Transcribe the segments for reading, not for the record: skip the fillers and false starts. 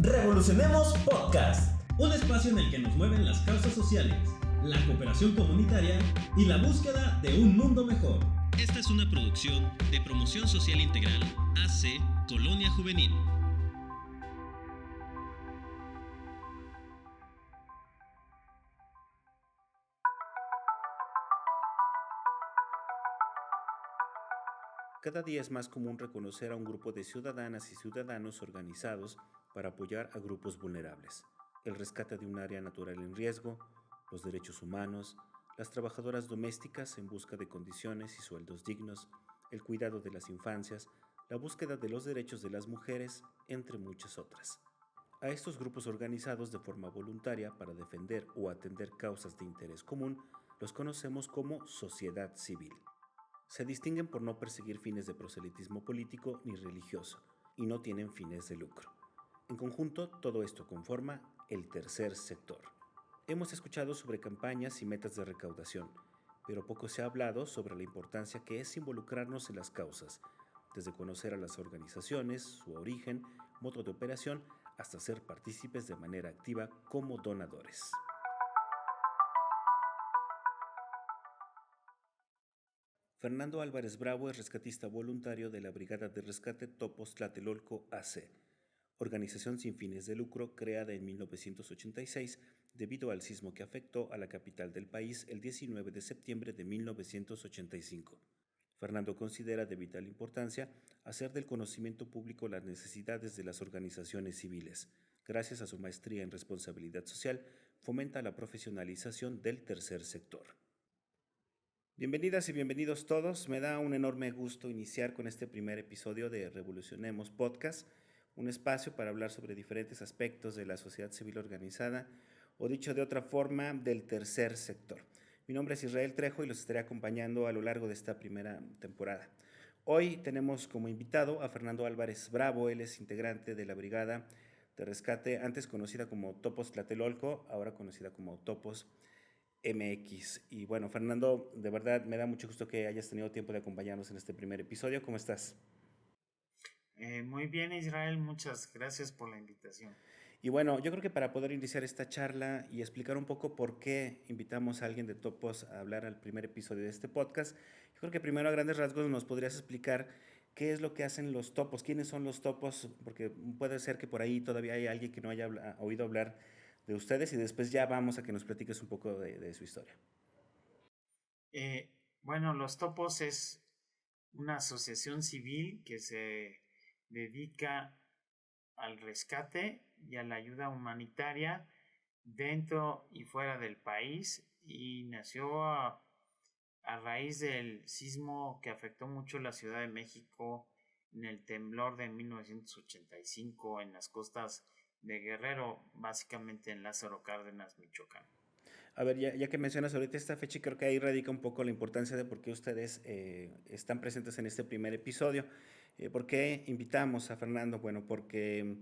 Revolucionemos Podcast. Un espacio en el que nos mueven las causas sociales, la cooperación comunitaria y la búsqueda de un mundo mejor. Esta es una producción de Promoción Social Integral, AC, Colonia Juvenil. Cada día es más común reconocer a un grupo de ciudadanas y ciudadanos organizados para apoyar a grupos vulnerables. El rescate de un área natural en riesgo, los derechos humanos, las trabajadoras domésticas en busca de condiciones y sueldos dignos, el cuidado de las infancias, la búsqueda de los derechos de las mujeres, entre muchas otras. A estos grupos organizados de forma voluntaria para defender o atender causas de interés común los conocemos como sociedad civil. Se distinguen por no perseguir fines de proselitismo político ni religioso y no tienen fines de lucro. En conjunto, todo esto conforma el tercer sector. Hemos escuchado sobre campañas y metas de recaudación, pero poco se ha hablado sobre la importancia que es involucrarnos en las causas, desde conocer a las organizaciones, su origen, modo de operación, hasta ser partícipes de manera activa como donadores. Fernando Álvarez Bravo es rescatista voluntario de la Brigada de Rescate Topos Tlatelolco AC, organización sin fines de lucro creada en 1986 debido al sismo que afectó a la capital del país el 19 de septiembre de 1985. Fernando considera de vital importancia hacer del conocimiento público las necesidades de las organizaciones civiles. Gracias a su maestría en responsabilidad social, fomenta la profesionalización del tercer sector. Bienvenidas y bienvenidos todos. Me da un enorme gusto iniciar con este primer episodio de Revolucionemos Podcast, un espacio para hablar sobre diferentes aspectos de la sociedad civil organizada, o dicho de otra forma, del tercer sector. Mi nombre es Israel Trejo y los estaré acompañando a lo largo de esta primera temporada. Hoy tenemos como invitado a Fernando Álvarez Bravo. Él es integrante de la Brigada de Rescate, antes conocida como Topos Tlatelolco, ahora conocida como Topos MX. Y bueno, Fernando, de verdad me da mucho gusto que hayas tenido tiempo de acompañarnos en este primer episodio. ¿Cómo estás? Muy bien, Israel, muchas gracias por la invitación. Y bueno, yo creo que para poder iniciar esta charla y explicar un poco por qué invitamos a alguien de Topos a hablar al primer episodio de este podcast, yo creo que primero a grandes rasgos nos podrías explicar qué es lo que hacen los topos, quiénes son los topos, porque puede ser que por ahí todavía hay alguien que no haya oído hablar de ustedes, y después ya vamos a que nos platiques un poco de su historia. Bueno, Los Topos es una asociación civil que se dedica al rescate y a la ayuda humanitaria dentro y fuera del país, y nació a raíz del sismo que afectó mucho la Ciudad de México en el temblor de 1985 en las costas de Guerrero, básicamente en Lázaro Cárdenas, Michoacán. A ver, ya que mencionas ahorita esta fecha, creo que ahí radica un poco la importancia de por qué ustedes están presentes en este primer episodio. ¿Por qué invitamos a Fernando? Bueno, porque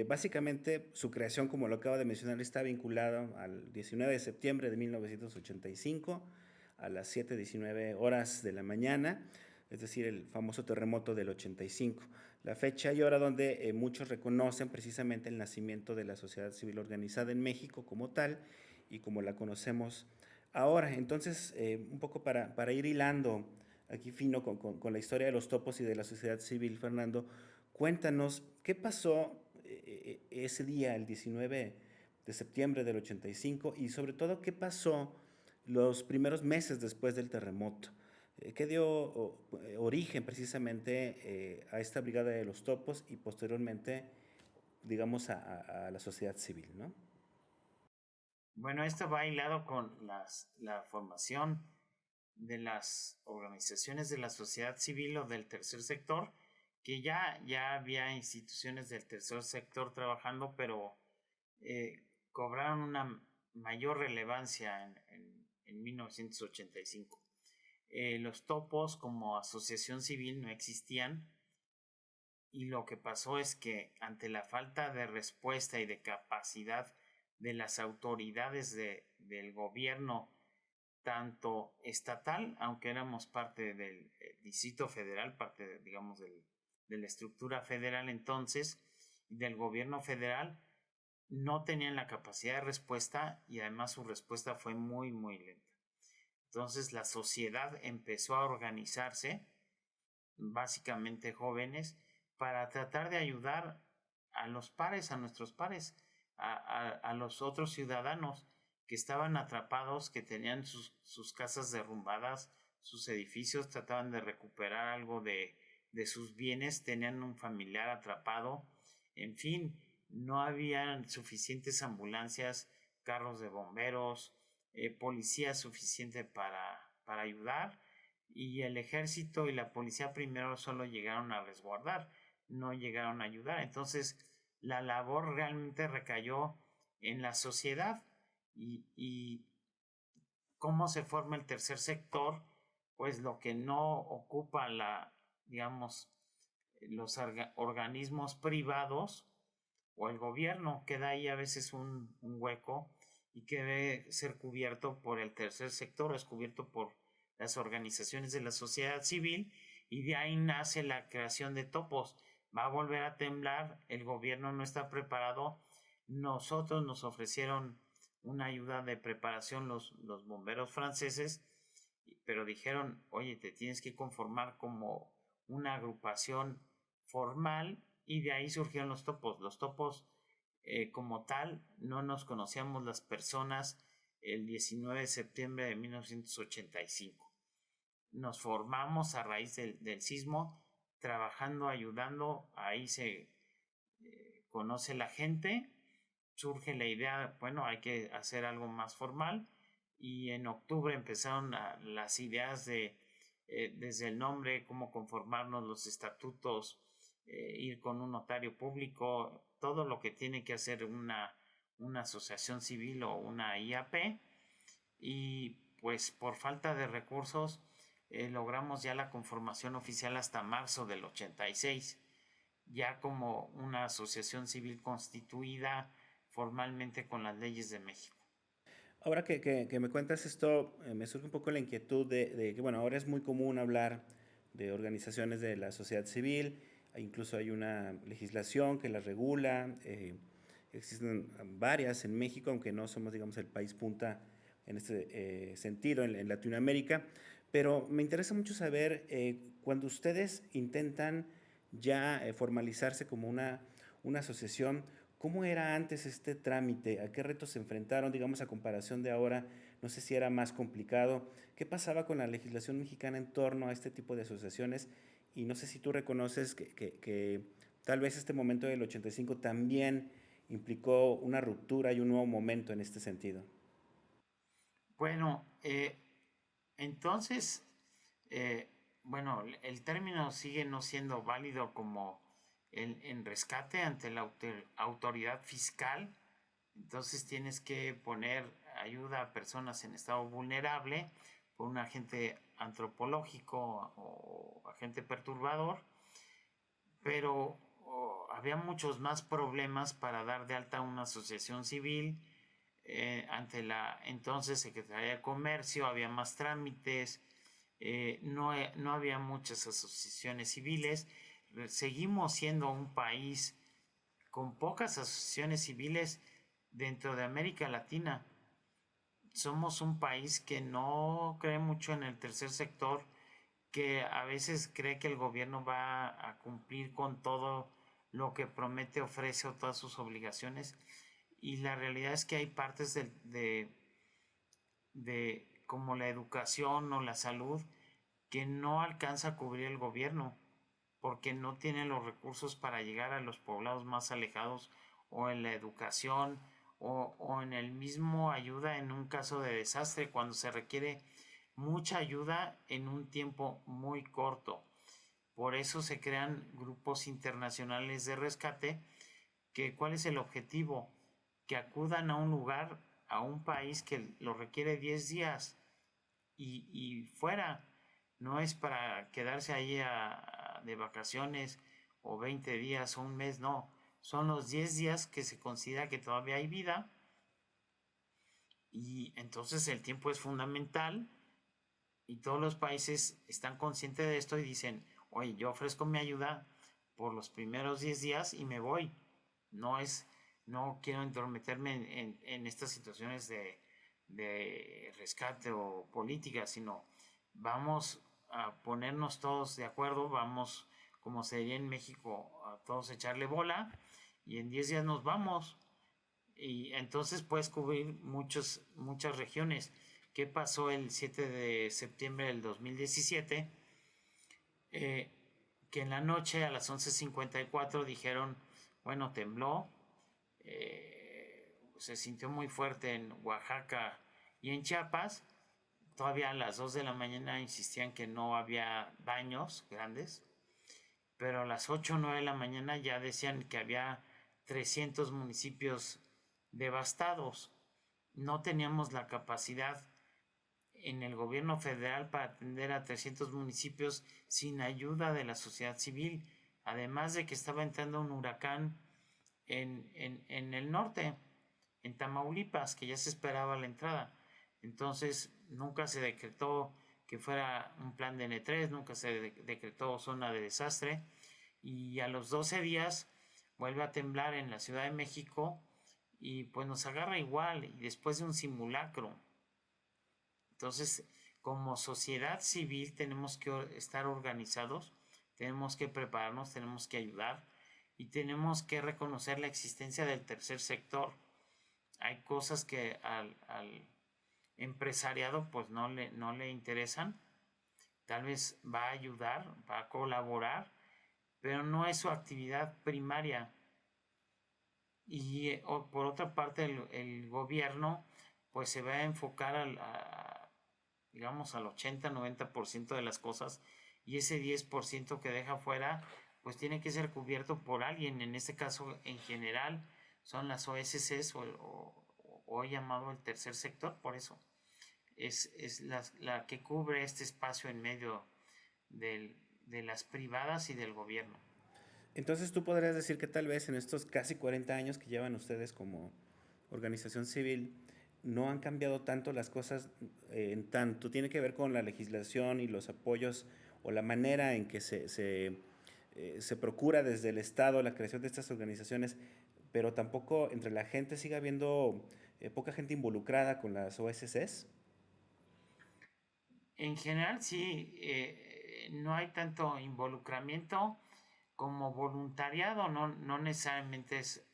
básicamente su creación, como lo acaba de mencionar, está vinculada al 19 de septiembre de 1985 a las 7:19 horas de la mañana, es decir, el famoso terremoto del 85. La fecha y hora donde muchos reconocen precisamente el nacimiento de la sociedad civil organizada en México como tal y como la conocemos ahora. Entonces, un poco para ir hilando aquí fino con la historia de los topos y de la sociedad civil, Fernando, cuéntanos qué pasó ese día, el 19 de septiembre del 85, y sobre todo qué pasó los primeros meses después del terremoto. ¿Qué dio origen precisamente a esta brigada de los topos y posteriormente, digamos, a la sociedad civil, ¿no? Bueno, esto va hilado con la formación de las organizaciones de la sociedad civil o del tercer sector, que ya había instituciones del tercer sector trabajando, pero cobraron una mayor relevancia en 1985. Los topos como asociación civil no existían, y lo que pasó es que ante la falta de respuesta y de capacidad de las autoridades del gobierno, tanto estatal, aunque éramos parte del Distrito Federal, parte, digamos, de la estructura federal entonces, del gobierno federal no tenían la capacidad de respuesta y además su respuesta fue muy, muy lenta. Entonces la sociedad empezó a organizarse, básicamente jóvenes, para tratar de ayudar a los pares, a nuestros pares, a los otros ciudadanos que estaban atrapados, que tenían sus casas derrumbadas, sus edificios, trataban de recuperar algo de sus bienes, tenían un familiar atrapado, en fin, no habían suficientes ambulancias, carros de bomberos, policía suficiente para ayudar, y el ejército y la policía primero solo llegaron a resguardar, no llegaron a ayudar. Entonces la labor realmente recayó en la sociedad. Y cómo se forma el tercer sector, pues lo que no ocupa los organismos privados o el gobierno, queda ahí a veces un hueco y que debe ser cubierto por el tercer sector, es cubierto por las organizaciones de la sociedad civil, y de ahí nace la creación de topos. Va a volver a temblar, el gobierno no está preparado, nosotros nos ofrecieron una ayuda de preparación los bomberos franceses, pero dijeron, oye, te tienes que conformar como una agrupación formal, y de ahí surgieron los topos. Los topos como tal, no nos conocíamos las personas el 19 de septiembre de 1985. Nos formamos a raíz del sismo, trabajando, ayudando, ahí se conoce la gente, surge la idea, bueno, hay que hacer algo más formal, y en octubre empezaron las ideas de desde el nombre, cómo conformarnos, los estatutos, ir con un notario público, todo lo que tiene que hacer una asociación civil o una IAP, y pues por falta de recursos logramos ya la conformación oficial hasta marzo del 86, ya como una asociación civil constituida formalmente con las leyes de México. Ahora que me cuentas esto, me surge un poco la inquietud de que, bueno, ahora es muy común hablar de organizaciones de la sociedad civil, incluso hay una legislación que las regula, existen varias en México, aunque no somos, digamos, el país punta en este sentido en Latinoamérica, pero me interesa mucho saber, cuando ustedes intentan ya formalizarse como una asociación, ¿cómo era antes este trámite? ¿A qué retos se enfrentaron, digamos, a comparación de ahora? No sé si era más complicado. ¿Qué pasaba con la legislación mexicana en torno a este tipo de asociaciones? Y no sé si tú reconoces que tal vez este momento del 85 también implicó una ruptura y un nuevo momento en este sentido. Bueno, entonces, bueno, el término sigue no siendo válido como en rescate ante la autoridad fiscal. Entonces tienes que poner ayuda a personas en estado vulnerable por un agente antropológico o agente perturbador, pero había muchos más problemas para dar de alta una asociación civil ante la entonces Secretaría de Comercio. Había más trámites, no había muchas asociaciones civiles. Seguimos siendo un país con pocas asociaciones civiles dentro de América Latina. Somos un país que no cree mucho en el tercer sector, que a veces cree que el gobierno va a cumplir con todo lo que promete, ofrece, o todas sus obligaciones, y la realidad es que hay partes de como la educación o la salud que no alcanza a cubrir el gobierno, porque no tienen los recursos para llegar a los poblados más alejados, o en la educación, o en el mismo ayuda en un caso de desastre, cuando se requiere mucha ayuda en un tiempo muy corto. Por eso se crean grupos internacionales de rescate, que ¿cuál es el objetivo? Que acudan a un lugar, a un país que lo requiere 10 días y fuera. No es para quedarse ahí de vacaciones o 20 días o un mes, no. Son los 10 días que se considera que todavía hay vida, y entonces el tiempo es fundamental, y todos los países están conscientes de esto y dicen, oye, yo ofrezco mi ayuda por los primeros 10 días y me voy. No quiero entrometerme en estas situaciones de rescate o política, sino vamos a ponernos todos de acuerdo, vamos, como se diría en México, a todos echarle bola, y en 10 días nos vamos. Y entonces puedes cubrir muchas regiones. ¿Qué pasó el 7 de septiembre del 2017? Que en la noche a las 11:54 dijeron, bueno, tembló, se sintió muy fuerte en Oaxaca y en Chiapas. Todavía a las 2 de la mañana insistían que no había daños grandes, pero a las 8 o 9 de la mañana ya decían que había 300 municipios devastados. No teníamos la capacidad en el gobierno federal para atender a 300 municipios sin ayuda de la sociedad civil, además de que estaba entrando un huracán en el norte, en Tamaulipas, que ya se esperaba la entrada. Entonces nunca se decretó que fuera un plan de N3, nunca se decretó zona de desastre, y a los 12 días vuelve a temblar en la Ciudad de México y pues nos agarra igual, y después de un simulacro. Entonces, como sociedad civil tenemos que estar organizados, tenemos que prepararnos, tenemos que ayudar y tenemos que reconocer la existencia del tercer sector. Hay cosas que al empresariado pues no le interesan. Tal vez va a ayudar, va a colaborar, pero no es su actividad primaria. Y por otra parte el gobierno pues se va a enfocar digamos al 80-90% de las cosas, y ese 10% que deja fuera pues tiene que ser cubierto por alguien. En este caso en general son las OSCs o llamado el tercer sector. Por eso es la que cubre este espacio en medio de las privadas y del gobierno. Entonces tú podrías decir que tal vez en estos casi 40 años que llevan ustedes como organización civil no han cambiado tanto las cosas, en tanto tiene que ver con la legislación y los apoyos o la manera en que se procura desde el Estado la creación de estas organizaciones, pero tampoco entre la gente sigue habiendo poca gente involucrada con las OSCs. En general sí, no hay tanto involucramiento como voluntariado. No necesariamente es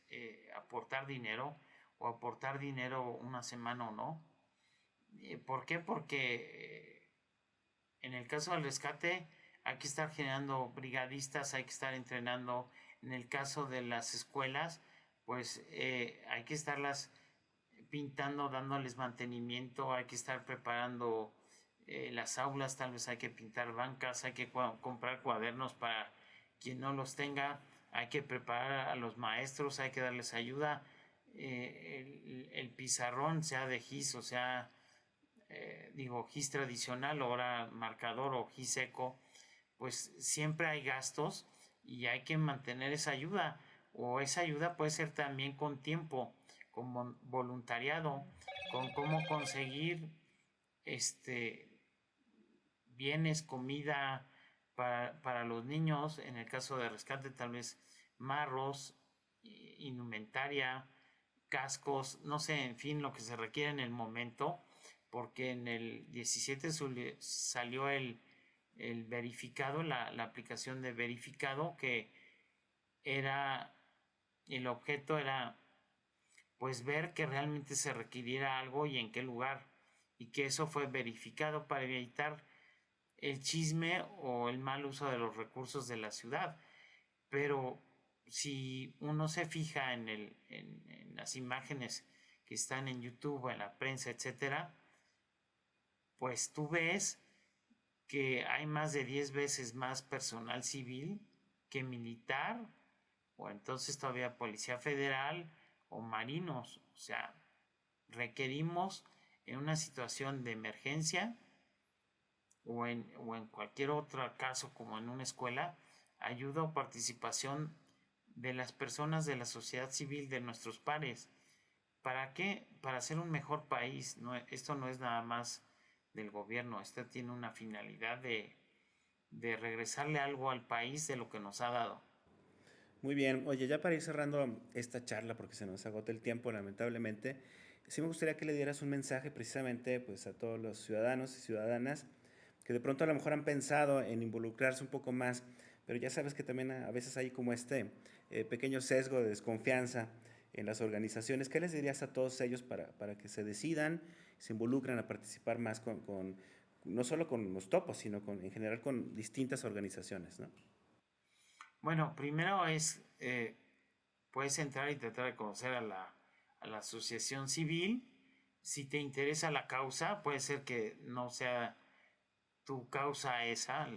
aportar dinero o aportar dinero una semana o no. ¿Por qué? Porque en el caso del rescate hay que estar generando brigadistas, hay que estar entrenando. En el caso de las escuelas, pues hay que estarlas pintando, dándoles mantenimiento, hay que estar preparando las aulas, tal vez hay que pintar bancas, hay que comprar cuadernos para quien no los tenga, hay que preparar a los maestros, hay que darles ayuda. El pizarrón, sea de GIS o sea GIS tradicional, ahora marcador o GIS seco, pues siempre hay gastos y hay que mantener esa ayuda, o esa ayuda puede ser también con tiempo, con voluntariado, con cómo conseguir bienes, comida para los niños. En el caso de rescate, tal vez marros, indumentaria, cascos, no sé, en fin, lo que se requiere en el momento, porque en el 17 salió el verificado, la aplicación de verificado, que era, el objeto era pues ver que realmente se requiriera algo y en qué lugar, y que eso fue verificado para evitar el chisme o el mal uso de los recursos de la ciudad. Pero si uno se fija en las imágenes que están en YouTube, en la prensa, etcétera, pues tú ves que hay más de 10 veces más personal civil que militar, o entonces todavía policía federal o marinos. O sea, requerimos en una situación de emergencia o en cualquier otro caso, como en una escuela, ayuda o participación de las personas de la sociedad civil, de nuestros pares. ¿Para qué? Para hacer un mejor país. Esto no es nada más del gobierno, esto tiene una finalidad de regresarle algo al país de lo que nos ha dado. Muy bien. Oye, ya para ir cerrando esta charla, porque se nos agota el tiempo, lamentablemente, sí me gustaría que le dieras un mensaje precisamente pues, a todos los ciudadanos y ciudadanas que de pronto a lo mejor han pensado en involucrarse un poco más, pero ya sabes que también a veces hay como pequeño sesgo de desconfianza en las organizaciones. ¿Qué les dirías a todos ellos para que se decidan, se involucren a participar más no solo con los topos, sino en general con distintas organizaciones, ¿no? Bueno, primero puedes entrar y tratar de conocer a la asociación civil. Si te interesa la causa, puede ser que no sea tu causa esa,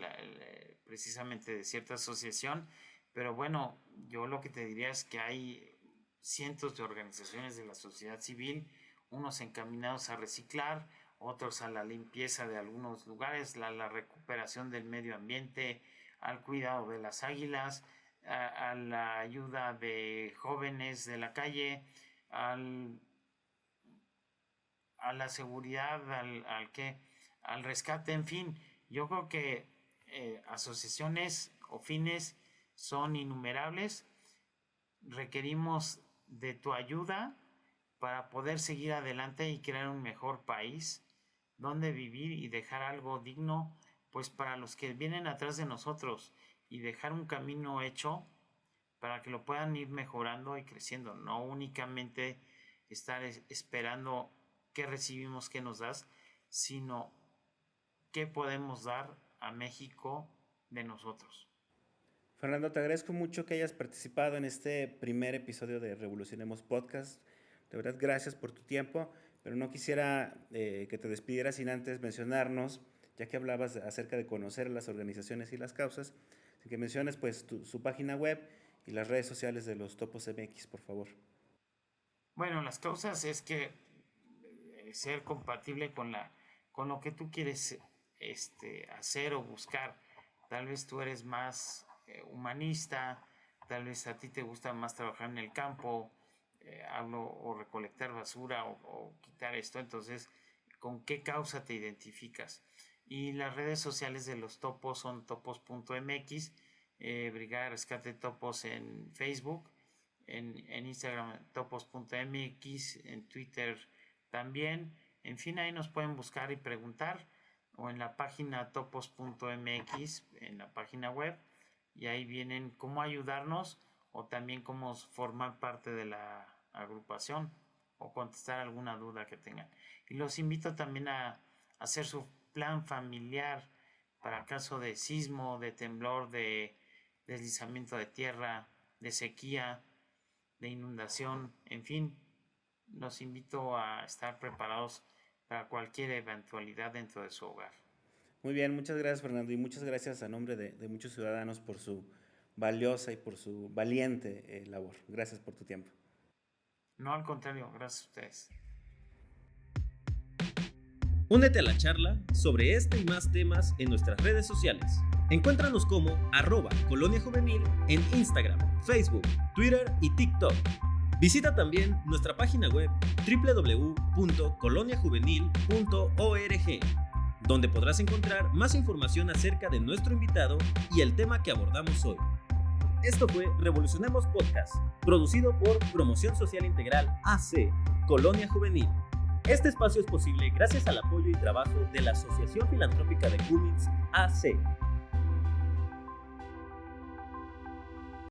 precisamente de cierta asociación, pero bueno, yo lo que te diría es que hay cientos de organizaciones de la sociedad civil, unos encaminados a reciclar, otros a la limpieza de algunos lugares, la recuperación del medio ambiente, al cuidado de las águilas, a la ayuda de jóvenes de la calle, a la seguridad, al rescate, en fin. Yo creo que asociaciones o fines son innumerables. Requerimos de tu ayuda para poder seguir adelante y crear un mejor país donde vivir y dejar algo digno pues para los que vienen atrás de nosotros, y dejar un camino hecho para que lo puedan ir mejorando y creciendo, no únicamente estar esperando qué recibimos, qué nos das, sino qué podemos dar a México de nosotros. Fernando, te agradezco mucho que hayas participado en este primer episodio de Revolucionemos Podcast. De verdad, gracias por tu tiempo, pero no quisiera que te despidieras sin antes mencionarnos, ya que hablabas acerca de conocer las organizaciones y las causas, que menciones pues su página web y las redes sociales de los Topos MX, por favor. Bueno, las causas es que ser compatible con lo que tú quieres hacer o buscar. Tal vez tú eres más humanista, tal vez a ti te gusta más trabajar en el campo, o recolectar basura o quitar esto. Entonces, ¿con qué causa te identificas? Y las redes sociales de los topos son topos.mx, Brigada de Rescate Topos en Facebook, en Instagram topos.mx, en Twitter también. En fin, ahí nos pueden buscar y preguntar, o en la página topos.mx, en la página web, y ahí vienen cómo ayudarnos o también cómo formar parte de la agrupación o contestar alguna duda que tengan. Y los invito también a hacer su plan familiar para caso de sismo, de temblor, de deslizamiento de tierra, de sequía, de inundación, en fin. Los invito a estar preparados para cualquier eventualidad dentro de su hogar. Muy bien, muchas gracias, Fernando, y muchas gracias a nombre de muchos ciudadanos por su valiosa y por su valiente labor. Gracias por tu tiempo. No, al contrario, gracias a ustedes. Únete a la charla sobre este y más temas en nuestras redes sociales. Encuéntranos como @Colonia Juvenil en Instagram, Facebook, Twitter y TikTok. Visita también nuestra página web www.coloniajuvenil.org, donde podrás encontrar más información acerca de nuestro invitado y el tema que abordamos hoy. Esto fue Revolucionemos Podcast, producido por Promoción Social Integral AC, Colonia Juvenil. Este espacio es posible gracias al apoyo y trabajo de la Asociación Filantrópica de Cummins AC.